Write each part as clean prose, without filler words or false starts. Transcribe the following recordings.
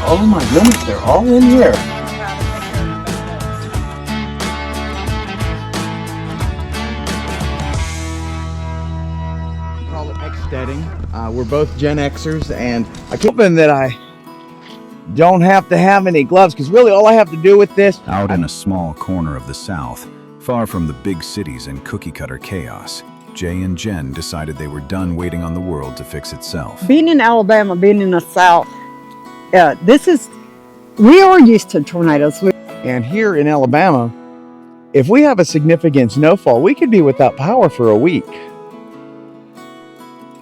Oh my goodness, they're all in here. We call it Homesteading. We're both Gen Xers, and I keep hoping that I don't have to have any gloves, because really all I have to do with this... Out in a small corner of the South, far from the big cities and cookie-cutter chaos, Jay and Jenn decided they were done waiting on the world to fix itself. Being in Alabama, being in the South, we are used to tornadoes. And here in Alabama, if we have a significant snowfall, we could be without power for a week.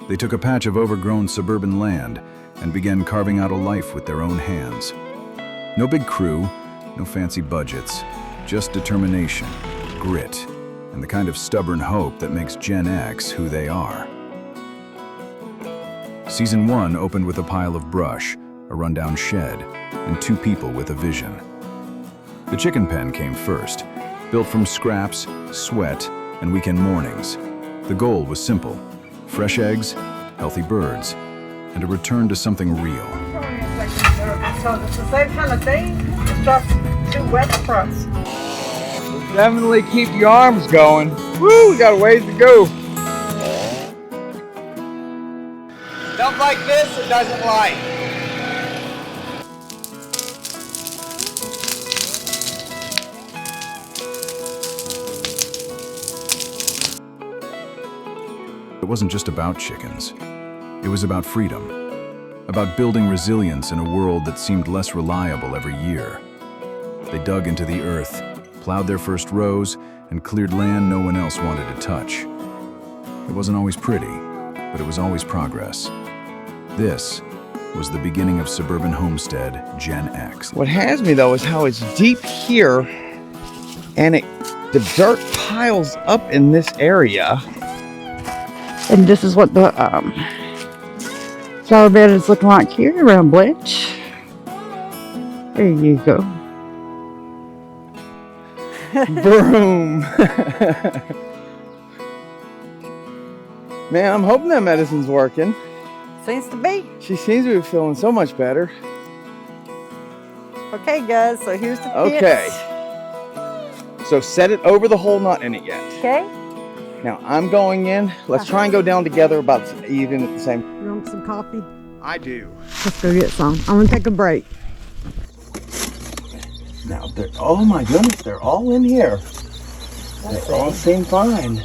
They took a patch of overgrown suburban land and began carving out a life with their own hands. No big crew, no fancy budgets, just determination, grit, and the kind of stubborn hope that makes Gen X who they are. Season 1 opened with a pile of brush, a rundown shed, and 2 people with a vision. The chicken pen came first, built from scraps, sweat, and weekend mornings. The goal was simple: fresh eggs, healthy birds, and a return to something real. So it's the same kind of thing, it's just 2 wet fronts. Definitely keep your arms going. Woo, we got a ways to go. Stuff like this, it doesn't like. It wasn't just about chickens. It was about freedom, about building resilience in a world that seemed less reliable every year. They dug into the earth, plowed their first rows, and cleared land no one else wanted to touch. It wasn't always pretty, but it was always progress. This was the beginning of Suburban Homestead Gen X. What has me though is how it's deep here, and the dirt piles up in this area. And this is what the flower bed is looking like here around Blanche. There you go. Broom. Man, I'm hoping that medicine's working. Seems to be. She seems to be feeling so much better. Okay, guys, so here's the pits. Okay. So set it over the hole, not in it yet. Okay. Now I'm going in. Let's try and go down together about even at the same. You want some coffee? I do. Let's go get some. I'm gonna take a break. Now, oh my goodness, they're all in here. They all seem fine.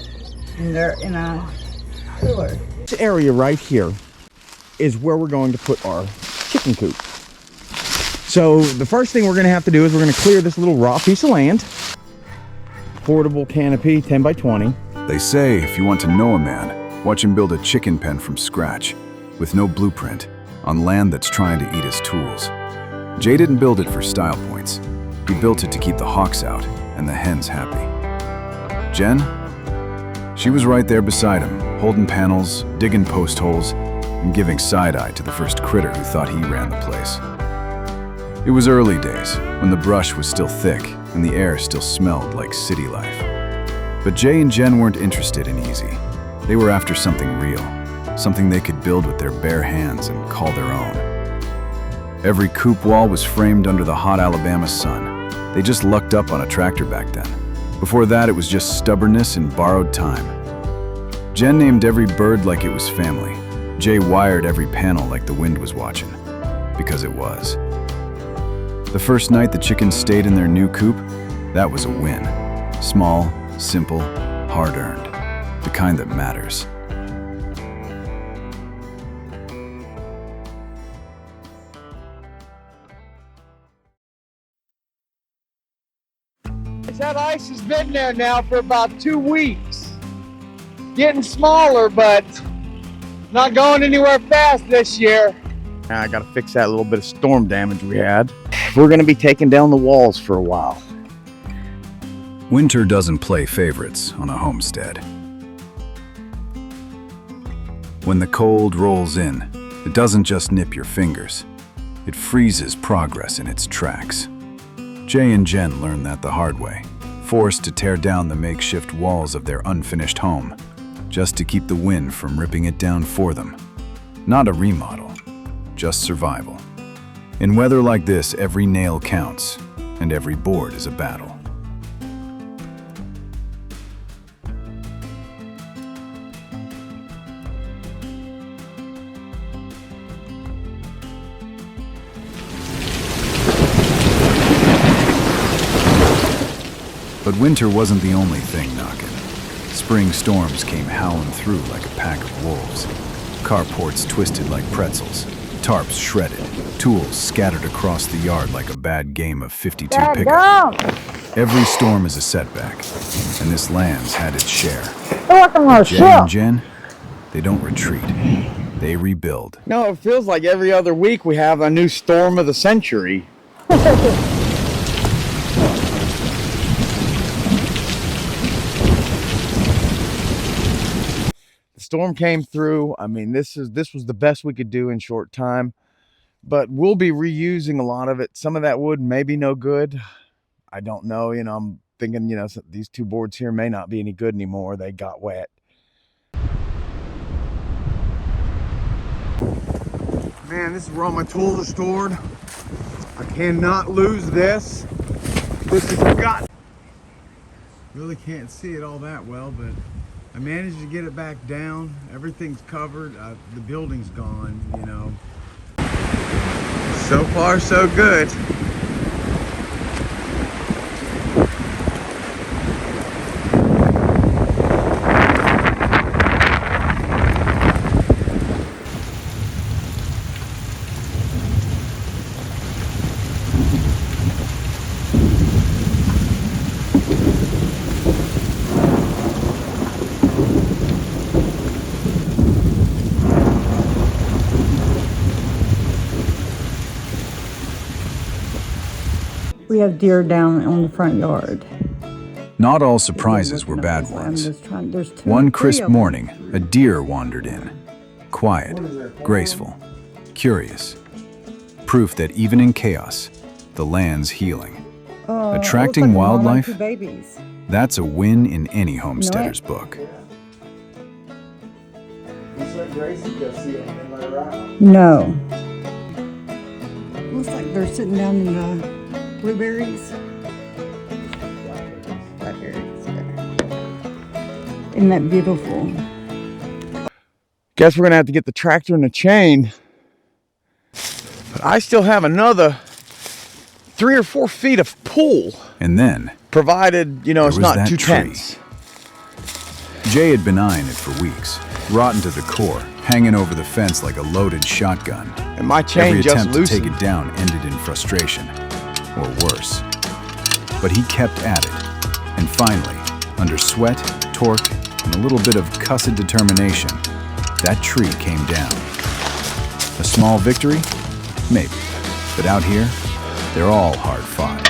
And they're in a cooler. This area right here is where we're going to put our chicken coop. So the first thing we're going to have to do is we're going to clear this little raw piece of land. Portable canopy, 10 by 20. They say if you want to know a man, watch him build a chicken pen from scratch, with no blueprint, on land that's trying to eat his tools. Jay didn't build it for style points. He built it to keep the hawks out and the hens happy. Jen? She was right there beside him, holding panels, digging post holes, and giving side-eye to the first critter who thought he ran the place. It was early days, when the brush was still thick and the air still smelled like city life. But Jay and Jen weren't interested in easy. They were after something real, something they could build with their bare hands and call their own. Every coop wall was framed under the hot Alabama sun. They just lucked up on a tractor back then. Before that, it was just stubbornness and borrowed time. Jen named every bird like it was family. Jay wired every panel like the wind was watching, because it was. The first night the chickens stayed in their new coop, that was a win. Small, simple, hard-earned, the kind that matters. That ice has been there now for about 2 weeks. Getting smaller, but not going anywhere fast this year. I gotta fix that little bit of storm damage we had. We're gonna be taking down the walls for a while. Winter doesn't play favorites on a homestead. When the cold rolls in, it doesn't just nip your fingers. It freezes progress in its tracks. Jay and Jen learned that the hard way, forced to tear down the makeshift walls of their unfinished home, just to keep the wind from ripping it down for them. Not a remodel, just survival. In weather like this, every nail counts, and every board is a battle. But winter wasn't the only thing knocking. Spring storms came howling through like a pack of wolves. Carports twisted like pretzels, tarps shredded, tools scattered across the yard like a bad game of 52 pickup. Every storm is a setback, and this land's had its share. Jay and Jenn, they don't retreat, they rebuild. No, it feels like every other week we have a new storm of the century. The storm came through. I mean, this was the best we could do in short time. But we'll be reusing a lot of it. Some of that wood may be no good. I don't know. You know, I'm thinking, you know, these two boards here may not be any good anymore. They got wet. Man, this is where all my tools are stored. I cannot lose this. This has got... Really can't see it all that well, but I managed to get it back down. Everything's covered. The building's gone, you know. So far, so good. We have deer down on the front yard. Not all surprises were bad ones. One crisp morning, a deer wandered in. Quiet, graceful, curious. Proof that even in chaos, the land's healing. Attracting wildlife, that's a win in any homesteader's book. No. Looks like they're sitting down in the blueberries. Blackberries. Isn't that beautiful? Guess we're gonna have to get the tractor and the chain. But I still have another 3 or 4 feet of pull. And then, provided, you know, it's not too tree. tense. Jay had been eyeing it for weeks, rotten to the core, hanging over the fence like a loaded shotgun. And my chain Every just attempt loosened. to take it down ended in frustration, or worse. But he kept at it, and finally, under sweat, torque, and a little bit of cussed determination, that tree came down. A small victory? Maybe. But out here, they're all hard fought.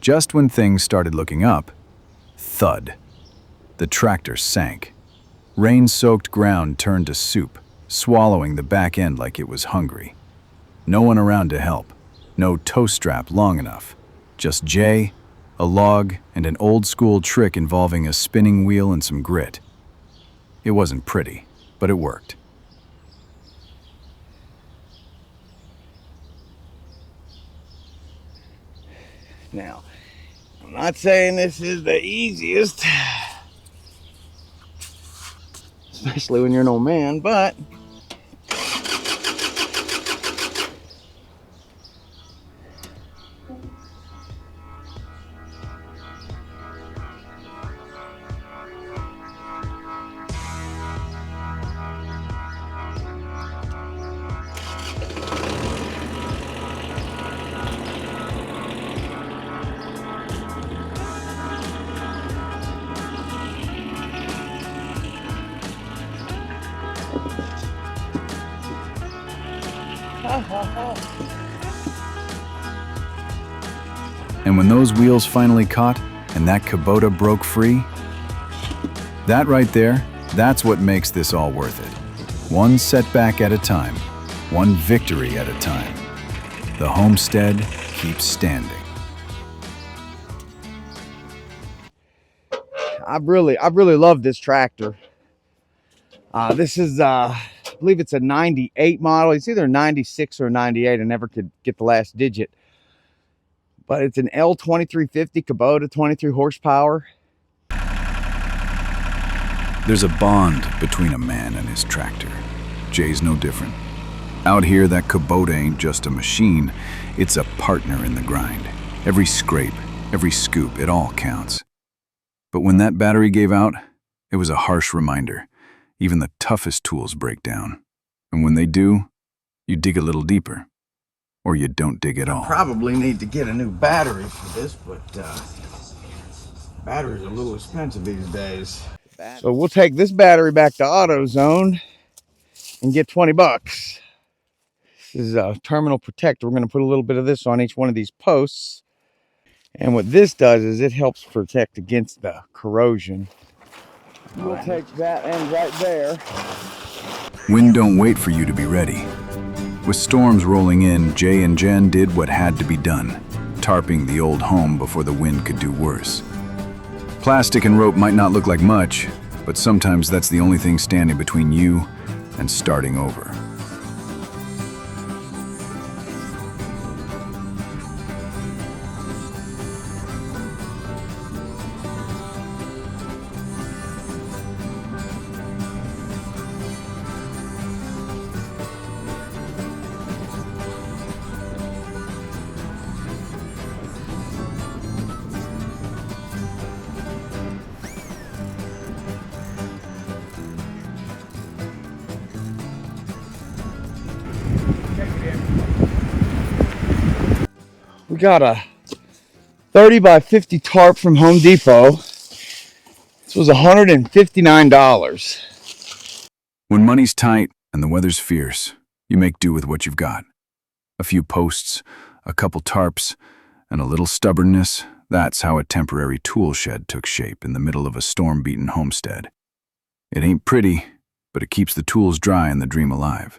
Just when things started looking up, thud. The tractor sank. Rain-soaked ground turned to soup, swallowing the back end like it was hungry. No one around to help. No tow strap long enough. Just Jay, a log, and an old-school trick involving a spinning wheel and some grit. It wasn't pretty, but it worked. Now, I'm not saying this is the easiest, especially when you're an old man, but And when those wheels finally caught and that Kubota broke free, that right there That's what makes this all worth it. One setback at a time, one victory at a time. The homestead keeps standing. I've really loved this tractor. This is, I believe it's a 98 model. It's either 96 or 98. I never could get the last digit. But it's an L2350 Kubota, 23 horsepower. There's a bond between a man and his tractor. Jay's no different. Out here, that Kubota ain't just a machine. It's a partner in the grind. Every scrape, every scoop, it all counts. But when that battery gave out, it was a harsh reminder. Even the toughest tools break down. And when they do, you dig a little deeper. Or you don't dig at all. Probably need to get a new battery for this, but batteries are a little expensive these days. So we'll take this battery back to AutoZone and get 20 bucks. This is a terminal protector. We're going to put a little bit of this on each one of these posts. And what this does is it helps protect against the corrosion. We'll take that end right there. Wind don't wait for you to be ready. With storms rolling in, Jay and Jenn did what had to be done, tarping the old home before the wind could do worse. Plastic and rope might not look like much, but sometimes that's the only thing standing between you and starting over. We got a 30 by 50 tarp from Home Depot. This was $159. When money's tight and the weather's fierce, you make do with what you've got. A few posts, a couple tarps, and a little stubbornness. That's how a temporary tool shed took shape in the middle of a storm-beaten homestead. It ain't pretty, but it keeps the tools dry and the dream alive.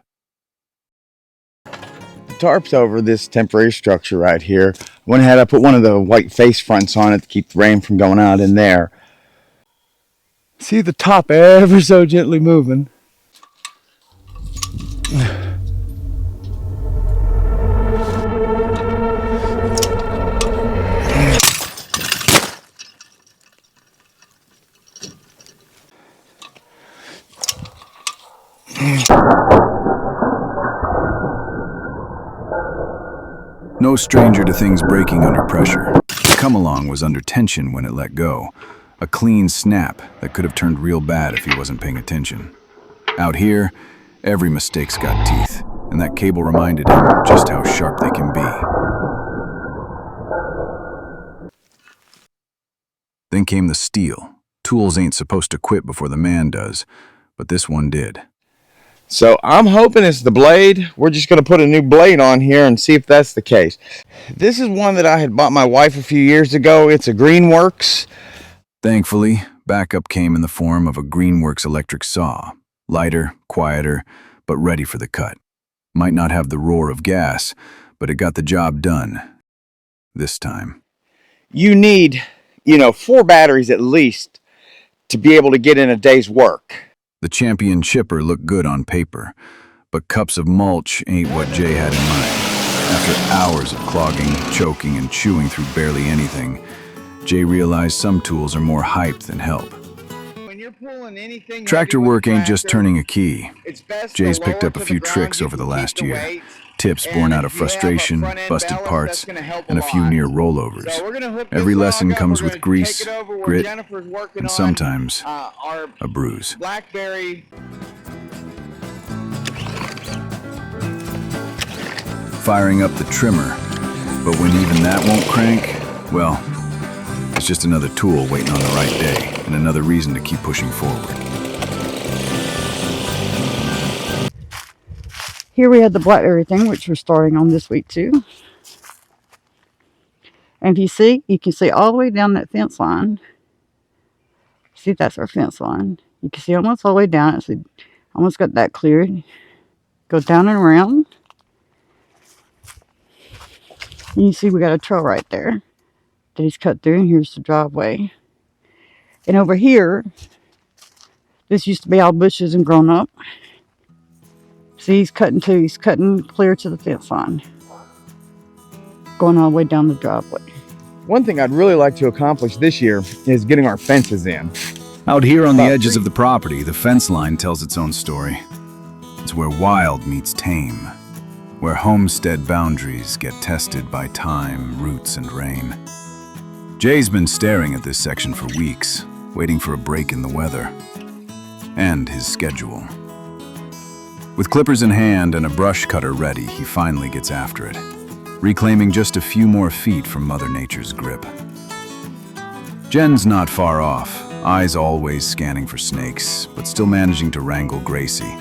Tarps over this temporary structure right here. Went ahead, I put one of the white face fronts on it to keep the rain from going out in there. See the top ever so gently moving. No stranger to things breaking under pressure. The come-along was under tension when it let go. A clean snap that could have turned real bad if he wasn't paying attention. Out here, every mistake's got teeth, and that cable reminded him just how sharp they can be. Then came the steel. Tools ain't supposed to quit before the man does, but this one did. So I'm hoping it's the blade. We're just going to put a new blade on here and see if that's the case. This is one that I had bought my wife a few years ago. It's a Greenworks. Thankfully, backup came in the form of a Greenworks electric saw. Lighter, quieter, but ready for the cut. Might not have the roar of gas, but it got the job done. This time. You need, 4 batteries at least to be able to get in a day's work. The Champion chipper looked good on paper, but cups of mulch ain't what Jay had in mind. After hours of clogging, choking, and chewing through barely anything, Jay realized some tools are more hype than help. Tractor work ain't just turning a key. Jay's picked up a few tricks over the last year. Tips born out of frustration, busted parts, and a few near rollovers. Every lesson comes with grease, grit, and sometimes a bruise. Firing up the trimmer, but when even that won't crank, well, it's just another tool waiting on the right day, and another reason to keep pushing forward. Here we had the blackberry thing, which we're starting on this week too. And if you can see all the way down that fence line. See, that's our fence line. You can see almost all the way down. It's almost got that cleared. Go down and around. And you see we got a trail right there that he's cut through. And here's the driveway. And over here, this used to be all bushes and grown up. See, he's cutting too. He's cutting clear to the fence line. Going all the way down the driveway. One thing I'd really like to accomplish this year is getting our fences in. Out here on the edges of the property, the fence line tells its own story. It's where wild meets tame, where homestead boundaries get tested by time, roots, and rain. Jay's been staring at this section for weeks, waiting for a break in the weather and his schedule. With clippers in hand and a brush cutter ready, he finally gets after it, reclaiming just a few more feet from Mother Nature's grip. Jen's not far off, eyes always scanning for snakes, but still managing to wrangle Gracie,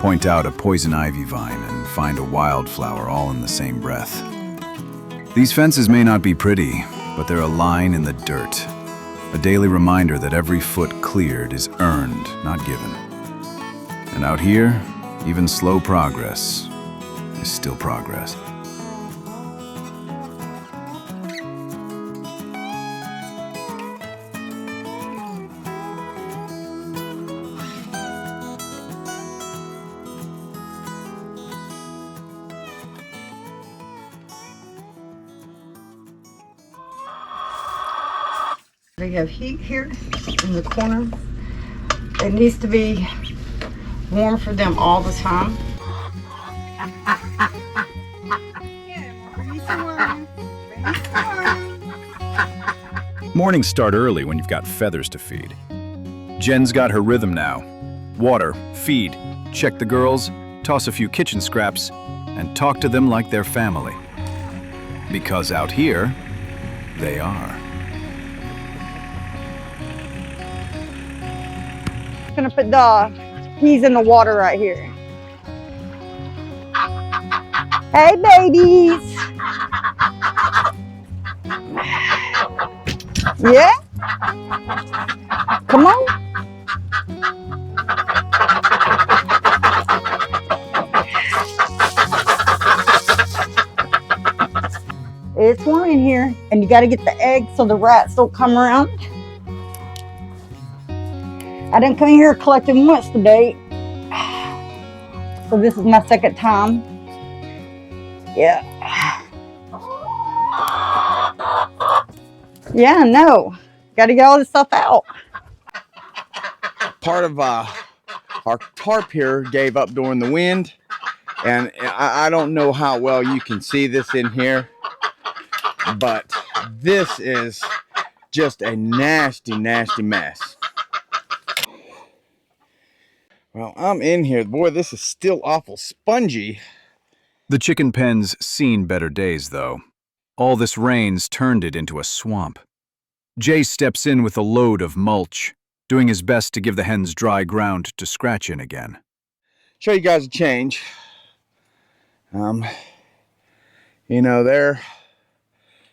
point out a poison ivy vine, and find a wildflower all in the same breath. These fences may not be pretty, but they're a line in the dirt, a daily reminder that every foot cleared is earned, not given. And out here, even slow progress is still progress. We have heat here in the corner. It needs to be warm for them all the time. Mornings start early when you've got feathers to feed. Jen's got her rhythm now. Water, feed, check the girls, toss a few kitchen scraps, and talk to them like they're family. Because out here, they are. I'm gonna put the peas in the water right here. Hey, babies. Yeah? Come on. It's warm in here, and you got to get the eggs so the rats don't come around. I didn't come in here collecting once today, so this is my second time. Yeah. Yeah, no. Got to get all this stuff out. Part of our tarp here gave up during the wind, and I don't know how well you can see this in here, but this is just a nasty, nasty mess. Well, I'm in here. Boy, this is still awful spongy. The chicken pen's seen better days, though. All this rain's turned it into a swamp. Jay steps in with a load of mulch, doing his best to give the hens dry ground to scratch in again. Show you guys a change. You know, there,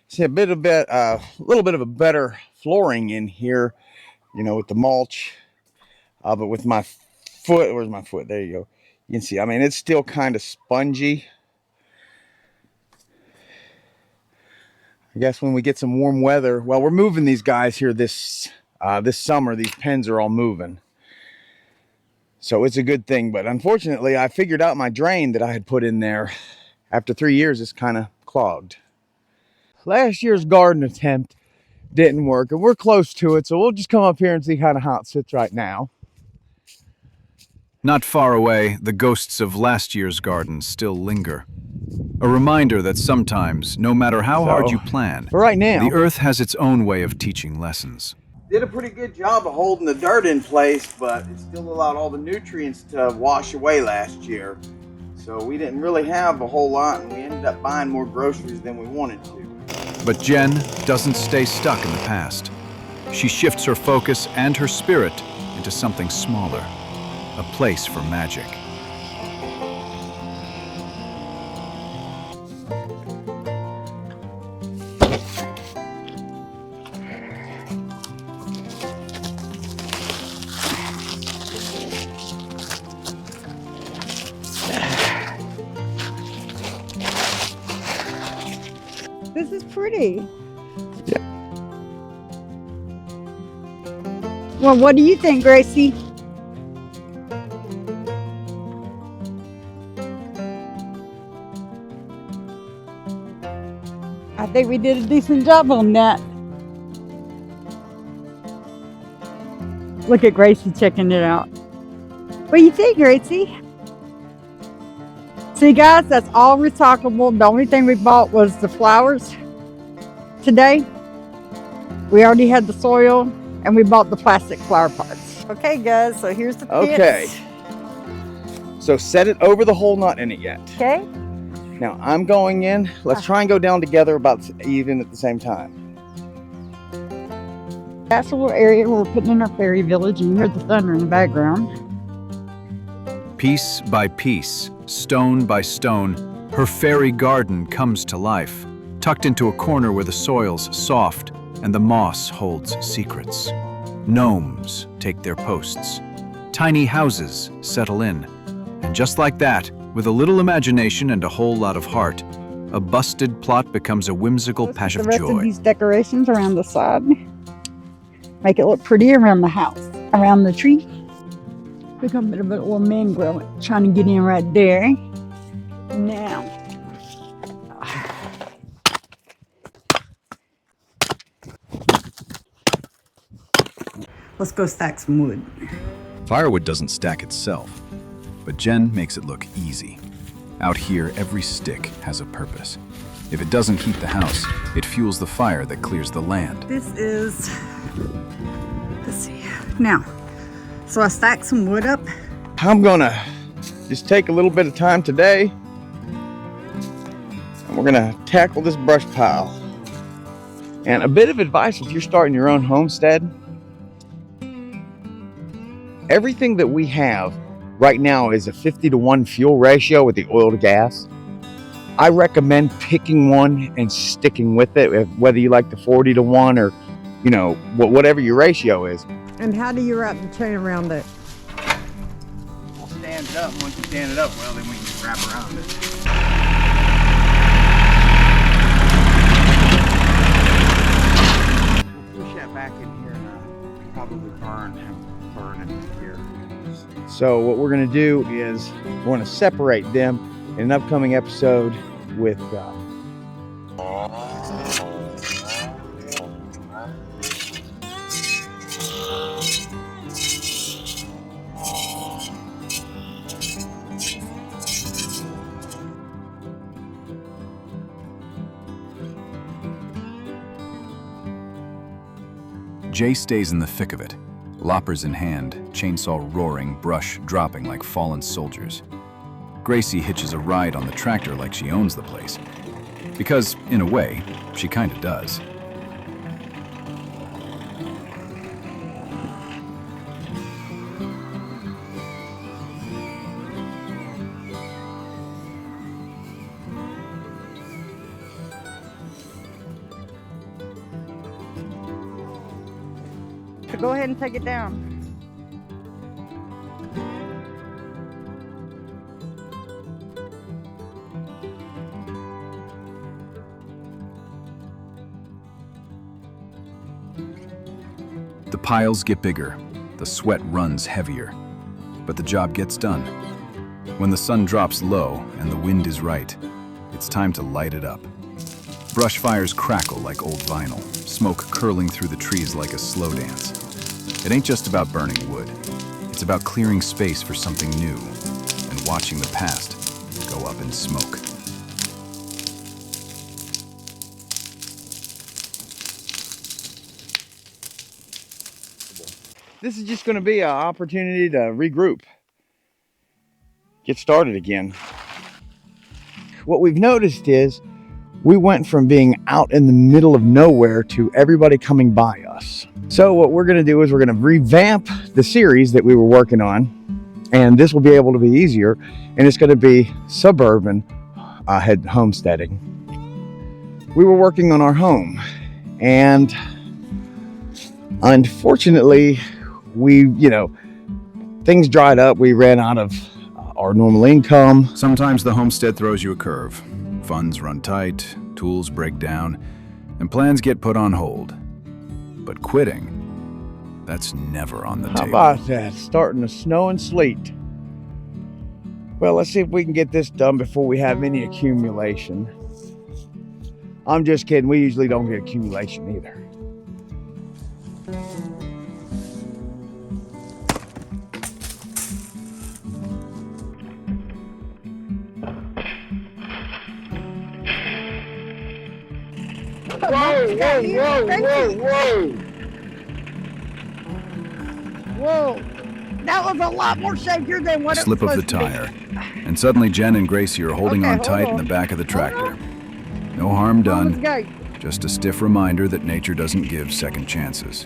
see a little bit of a better flooring in here, you know, with the mulch. But with my foot, where's my foot? There you go. You can see, I mean, it's still kind of spongy. I guess when we get some warm weather, well, we're moving these guys here this summer. These pens are all moving. So it's a good thing. But unfortunately, I figured out my drain that I had put in there. After 3 years, it's kind of clogged. Last year's garden attempt didn't work, and we're close to it. So we'll just come up here and see kind of how it sits right now. Not far away, the ghosts of last year's garden still linger. A reminder that sometimes, no matter how hard you plan, for right now, the earth has its own way of teaching lessons. Did a pretty good job of holding the dirt in place, but it still allowed all the nutrients to wash away last year. So we didn't really have a whole lot, and we ended up buying more groceries than we wanted to. But Jen doesn't stay stuck in the past. She shifts her focus and her spirit into something smaller, a place for magic. This is pretty. Yeah. Well, what do you think, Gracie? I think we did a decent job on that. Look at Gracie checking it out. What do you think, Gracie? See, guys, that's all recyclable. The only thing we bought was the flowers today. We already had the soil, and we bought the plastic flower pots. Okay, guys, so here's the pits. Okay. So set it over the hole, not in it yet. Okay. Now I'm going in. Let's try and go down together about even at the same time. That's a little area where we're putting in our fairy village, and you hear the thunder in the background. Piece by piece, stone by stone, her fairy garden comes to life, tucked into a corner where the soil's soft and the moss holds secrets. Gnomes take their posts. Tiny houses settle in. And just like that, with a little imagination and a whole lot of heart, a busted plot becomes a whimsical patch of The rest joy. of these decorations around the side make it look pretty around the house, around the tree. Become a bit of a little mangrove, trying to get in right there. Now, let's go stack some wood. Firewood doesn't stack itself, but Jen makes it look easy. Out here, every stick has a purpose. If it doesn't heat the house, it fuels the fire that clears the land. This is, let's see, now, so I stacked some wood up. I'm gonna just take a little bit of time today, and we're gonna tackle this brush pile. And a bit of advice if you're starting your own homestead, everything that we have right now is a 50-to-1 fuel ratio with the oil to gas. I recommend picking one and sticking with it, whether you like the 40-to-1 or, you know, whatever your ratio is. And how do you wrap the chain around it? I'll stand it up. Once you stand it up, well, then we can just wrap around it. We'll push that back in here and probably burn it here. So what we're going to do is we're going to separate them in an upcoming episode with Jay stays in the thick of it, loppers in hand, chainsaw roaring, brush dropping like fallen soldiers. Gracie hitches a ride on the tractor like she owns the place. Because, in a way, she kinda does. So go ahead and take it down. The piles get bigger, the sweat runs heavier, but the job gets done. When the sun drops low and the wind is right, it's time to light it up. Brush fires crackle like old vinyl, smoke curling through the trees like a slow dance. It ain't just about burning wood, it's about clearing space for something new and watching the past go up in smoke. this is just going to be an opportunity to regroup, get started again. What we've noticed is we went from being out in the middle of nowhere to everybody coming by us. So what we're going to do is we're going to revamp the series that we were working on, and this will be able to be easier, and it's going to be Suburban Homesteading. We were working on our home, and unfortunately, things dried up. We ran out of our normal income. Sometimes the homestead throws you a curve. Funds run tight, tools break down, and plans get put on hold. But quitting, that's never on the How table. about that? Starting to snow and sleet. Well, let's see if we can get this done before we have any accumulation. I'm just kidding. We usually don't get accumulation either. Whoa, whoa. Whoa. That was a lot more shakier than what Slip it was of the supposed to tire. And suddenly Jen and Gracie are holding Okay, on hold tight in on. the back of the Hold tractor. No harm be. Mama's done, gate. just a stiff reminder that nature doesn't give second chances.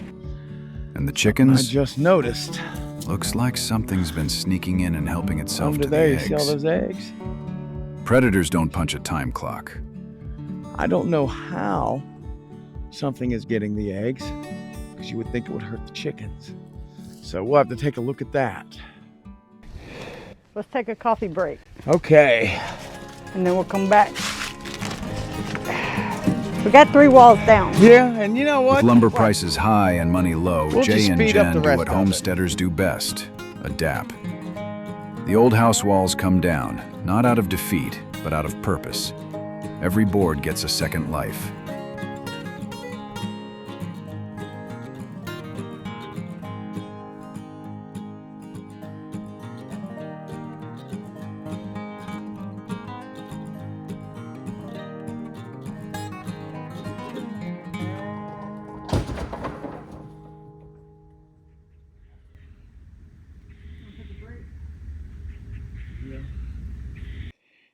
And the I chickens? just noticed. Looks like something's been sneaking in and helping itself Under to the there, you see all eggs. those eggs? Predators don't punch a time clock. I don't know how something is getting the eggs, because you would think it would hurt the chickens. So we'll have to take a look at that. Let's take a coffee break Okay. and then we'll come back. We got 3 walls down. Yeah, and you know With what? lumber prices high and money low, We'll Jay just and speed up Jenn the do rest what of it. homesteaders do best, adapt. The old house walls come down, not out of defeat, but out of purpose. Every board gets a second life.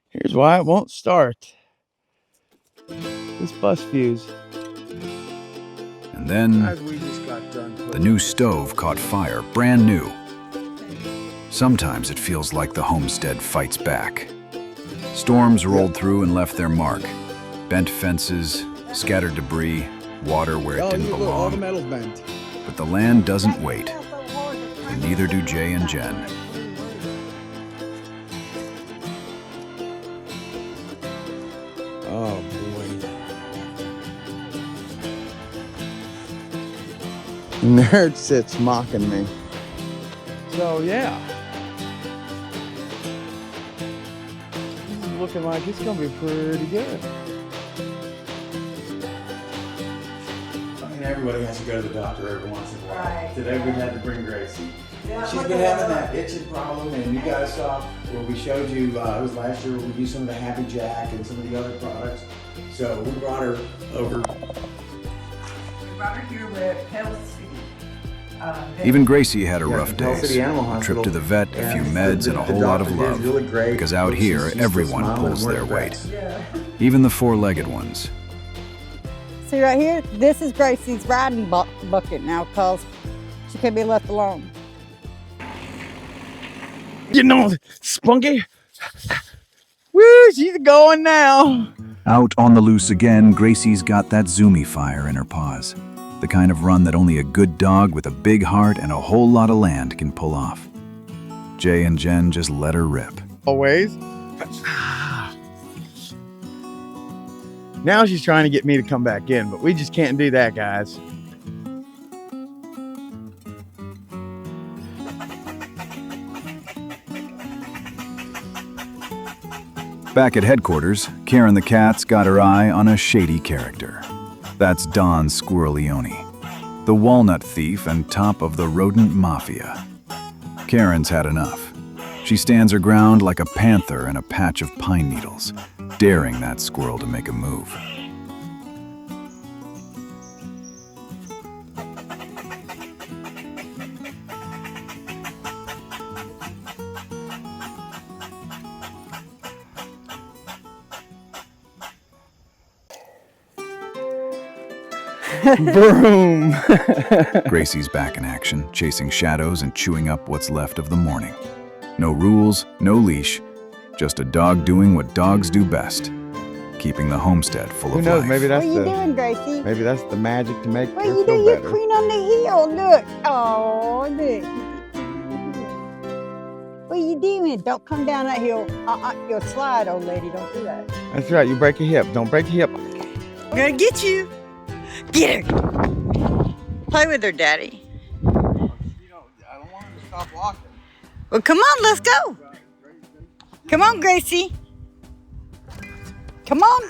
Here's why it won't start. This bus fuse. And then As we just got done. the new stove caught fire, brand new. Sometimes it feels like the homestead fights back. Storms rolled through and left their mark. Bent fences, scattered debris, water where it didn't all the belong. metal's bent. But the land doesn't wait, and neither do Jay and Jenn. Oh boy. Nerd sits mocking me. So yeah. This is looking like it's gonna be pretty good. I mean, everybody has to go to the doctor every once in a while. Right. Today we had to bring Gracie. Yeah, She's been having that itching problem, and you guys saw where we showed you, it was last year, where we used some of the Happy Jack and some of the other products. So we brought her over. We brought her here with Health City. Even Gracie had a Yeah, rough the Pell days. City Animal A trip Hospital. to the vet, a few And meds, and a the whole lot of doctor did love. really great. Because out She's- here, she's still everyone smiling pulls and their we're weight. vets. Yeah. Even the four-legged ones. See right here, this is Gracie's riding bucket now because she can't be left alone. You know, Spunky. Woo, she's going now. Out on the loose again, Gracie's got that zoomy fire in her paws. The kind of run that only a good dog with a big heart and a whole lot of land can pull off. Jay and Jenn just let her rip. Always. Now she's trying to get me to come back in, but we just can't do that, guys. Back at headquarters, Karen the cat's got her eye on a shady character. That's Don Squirrelione, the walnut thief and top of the rodent mafia. Karen's had enough. She stands her ground like a panther in a patch of pine needles, daring that squirrel to make a move. Broom. Gracie's back in action, chasing shadows and chewing up what's left of the morning. No rules, no leash, just a dog doing what dogs do best, keeping the homestead full Who of knows? life. Maybe that's What are you the doing, Gracie? maybe that's the magic to make What her you feel do? You're better. queen on the hill. Look. Oh, look. What you you doing? Don't come down that hill. You'll slide, old lady. Don't do that. That's right. You break your hip. Don't break your hip. I'm gonna get you. Get her. Play with her, Daddy. I don't want her to stop walking. Well, come on, let's go. Come on, Gracie. Come on.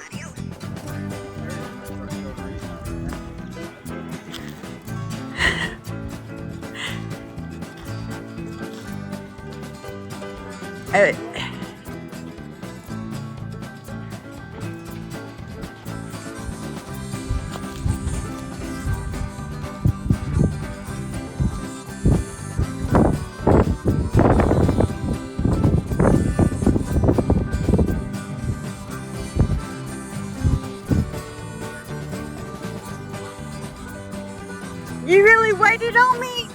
You really waited on me?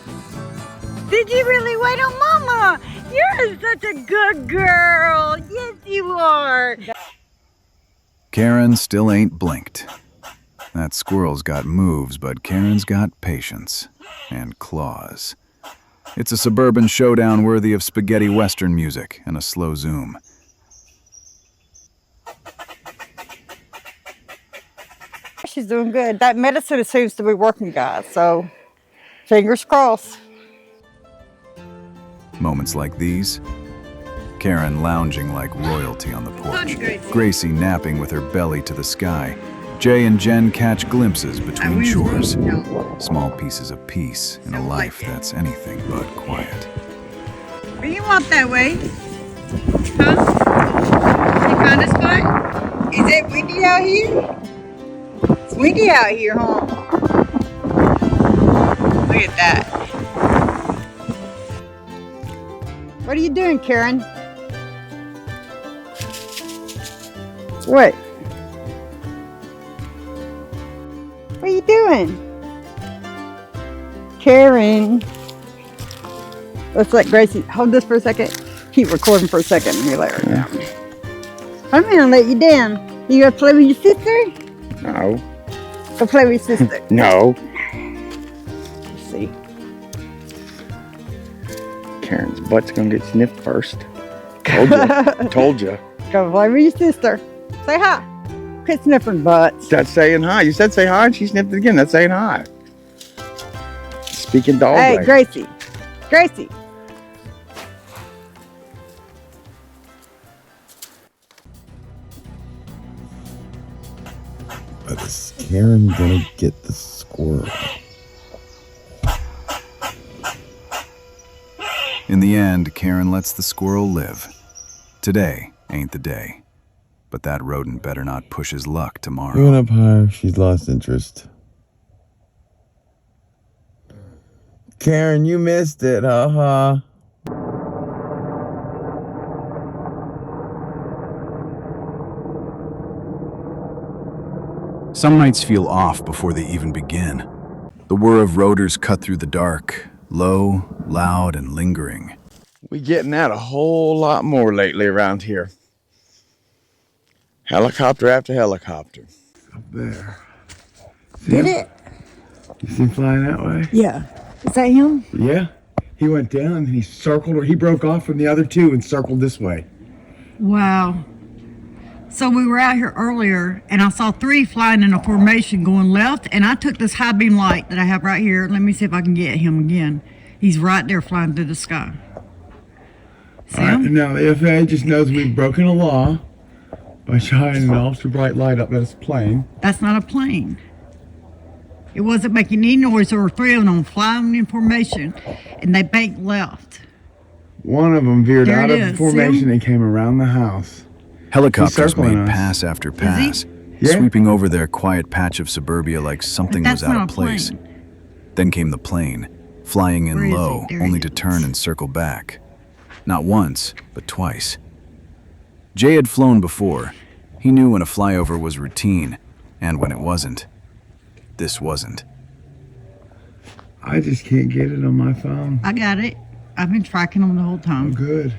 Did you really wait on Mama? You're such a good girl. Yes, you are. Karen still ain't blinked. That squirrel's got moves, but Karen's got patience and claws. It's a suburban showdown worthy of spaghetti western music and a slow zoom. She's doing good. That medicine seems to be working, guys, so fingers crossed. Moments like these, Karen lounging like royalty on the porch, Gracie napping with her belly to the sky, Jay and Jenn catch glimpses between chores, small pieces of peace in a life that's anything but quiet. Where you want that way? Huh? You found a spot? Is it windy out here? It's windy out here, huh? Look at that. What are you doing, Karen? What? What are you doing? Karen. Let's let Gracie hold this for a second. Keep recording for a second and we let her down. I'm gonna let you down. You gonna play with your sister? No. Go play with your sister. No. Let's see. Karen's butt's gonna get sniffed first. Told you. Told you. Go play with your sister. Say hi. Quit sniffing butts. That's saying hi. You said say hi and she sniffed it again. That's saying hi. Speaking dog Hey, language. Gracie. Gracie. But is Karen gonna get the squirrel? In the end, Karen lets the squirrel live. Today ain't the day. But that rodent better not push his luck He tomorrow. went up higher. She's lost interest. Karen, you missed it, haha. Some nights feel off before they even begin. The whir of rotors cut through the dark, low, loud, and lingering. We getting that a whole lot more lately around here. Helicopter after helicopter. Up there. Get it? You see him flying that way? Yeah. Is that him? Yeah. He went down and he circled, or he broke off from the other two and circled this way. Wow. So we were out here earlier and I saw 3 flying in a formation going left, and I took this high beam light that I have right here. Let me see if I can get him again. He's right there flying through the sky. See him? Now the FAA just knows we've broken a law by shining an ultra bright light up at his plane. That's not a plane. It wasn't making any noise. There were 3 of them flying in formation and they banked left. One of them veered There out it of is. formation and came around the house. Helicopters circling made us. pass after pass, Yeah. sweeping over their quiet patch of suburbia like something But was that's out not of a place. plane. Then came the plane, flying in Where is low, he? There only he to is. turn and circle back. Not once, but twice. Jay had flown before. He knew when a flyover was routine, and when it wasn't. This wasn't. I just can't get it on my phone. I got it. I've been tracking them the whole Oh, time. good.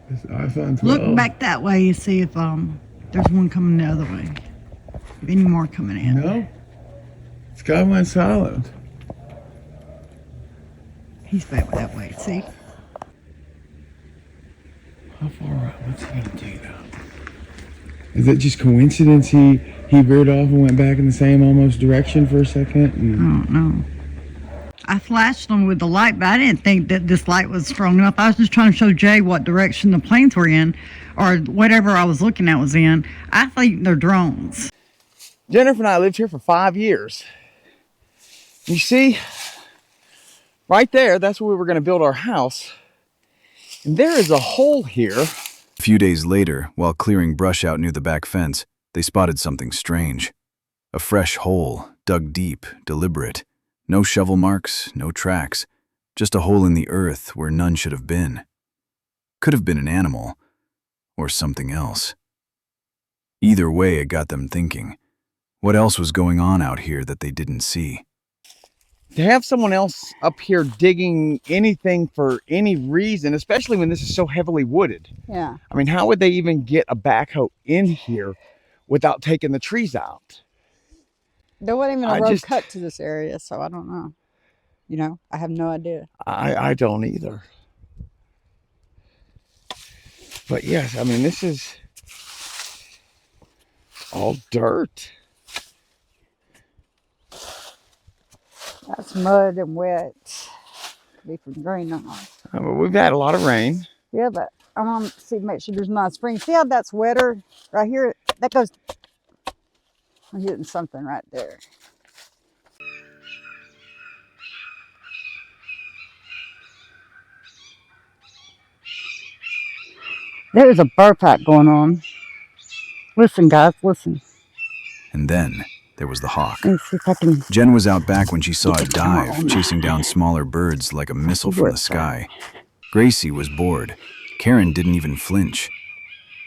This iPhone 12. Look back that way and see if there's one coming the other way. If any more coming in. No. Sky went silent. He's back that way, see? How far out? What's he gonna do now? Is it just coincidence he veered off and went back in the same almost direction for a second? I don't know. I flashed them with the light, but I didn't think that this light was strong enough. I was just trying to show Jay what direction the planes were in, or whatever I was looking at was in. I think they're drones. Jennifer and I lived here for 5 years. You see, right there, that's where we were going to build our house. And there is a hole here. A few days later, while clearing brush out near the back fence, they spotted something strange. A fresh hole, dug deep, deliberate. No shovel marks, no tracks, just a hole in the earth where none should have been. Could have been an animal, or something else. Either way, it got them thinking. What else was going on out here that they didn't see? To have someone else up here digging anything for any reason, especially when this is so heavily wooded. Yeah. I mean, how would they even get a backhoe in here without taking the trees out? There wasn't even a road cut to this area, so I don't know. You know, I have no idea. I don't either. But yes, I mean, this is all dirt. That's mud and wet. Could be from rain on. We've had a lot of rain. Yeah, but I want to see, make sure there's not a spring. See how that's wetter right here? That goes. I'm hitting something right there. There's a bird pack going on. Listen, guys, listen. And then there was the hawk. Let me see if I can. Jen was out back when she saw it dive, chasing down smaller birds like a missile from the sky. Gracie was bored. Karen didn't even flinch.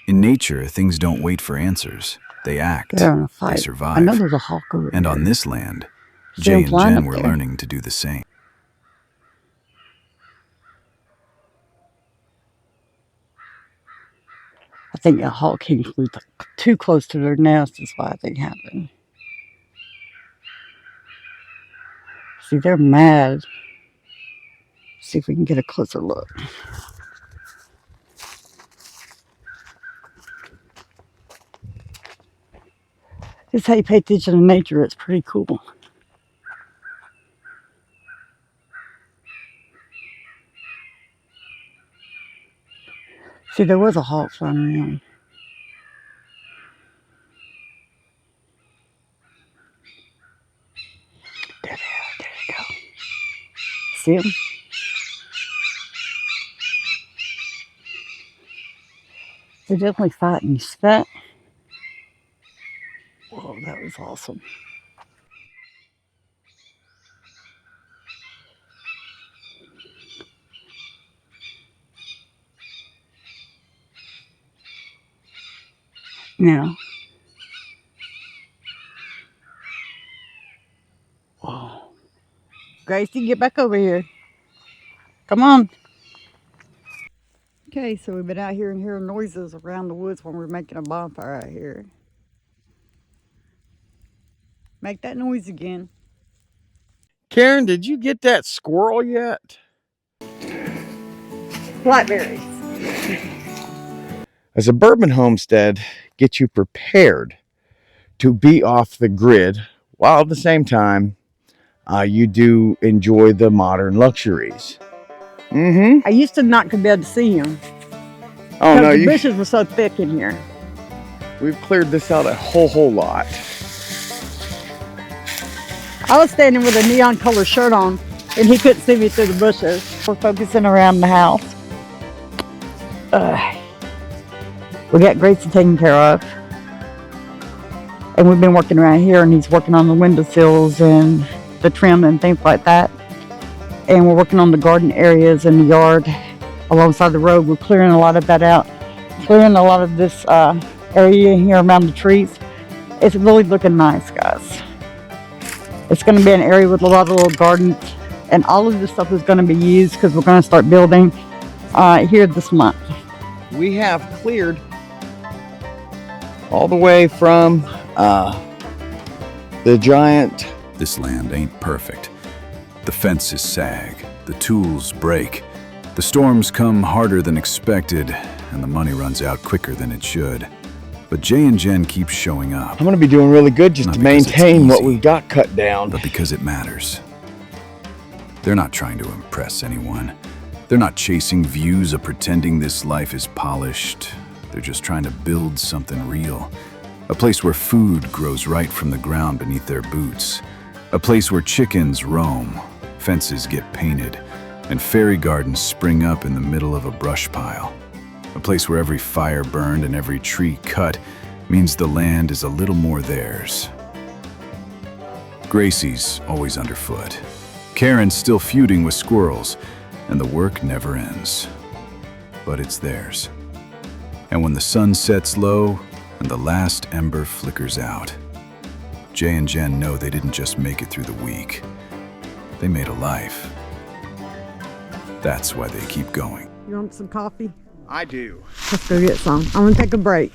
In nature, things don't wait for answers. They act. They're in a fight. They survive. I know there's a hawk over And there. on this land, Jay and Jenn were learning to do the same. I think a hawk came too close to their nest is what I think happened. See, they're mad. See if we can get a closer look. This is how you pay attention to nature. It's pretty cool. See, there was a hawk flying around. There they go. See him? They're definitely fighting. You see that? Whoa, that was awesome. Now. Whoa. Gracie, get back over here. Come on. Okay, so we've been out here and hearing noises around the woods when we're making a bonfire out here. Make that noise again. Karen, did you get that squirrel yet? Blackberries. A suburban homestead gets you prepared to be off the grid, while at the same time, you do enjoy the modern luxuries. I used to not be able to see him. Oh no, the bushes were so thick in here. We've cleared this out a whole lot. I was standing with a neon color shirt on and he couldn't see me through the bushes. We're focusing around the house. We got Gracie taken care of. And we've been working around here and he's working on the windowsills and the trim and things like that. And we're working on the garden areas in the yard alongside the road. We're clearing a lot of that out. Clearing a lot of this area here around the trees. It's really looking nice, guys. It's going to be an area with a lot of little gardens. And all of this stuff is going to be used because we're going to start building here this month. We have cleared all the way from the giant. This land ain't perfect. The fences sag, The tools break. The storms come harder than expected, and the money runs out quicker than it should. But Jay and Jenn keep showing up. I'm gonna be doing really good just Not to because it's maintain what easy, we've got cut down. but because it matters. They're not trying to impress anyone. They're not chasing views or pretending this life is polished. They're just trying to build something real. A place where food grows right from the ground beneath their boots. A place where chickens roam, fences get painted, and fairy gardens spring up in the middle of a brush pile. A place where every fire burned and every tree cut means the land is a little more theirs. Gracie's always underfoot. Karen's still feuding with squirrels, and the work never ends. But it's theirs. And when the sun sets low and the last ember flickers out, Jay and Jenn know they didn't just make it through the week. They made a life. That's why they keep going. You want some coffee? I do. Let's go get some. I'm gonna take a break.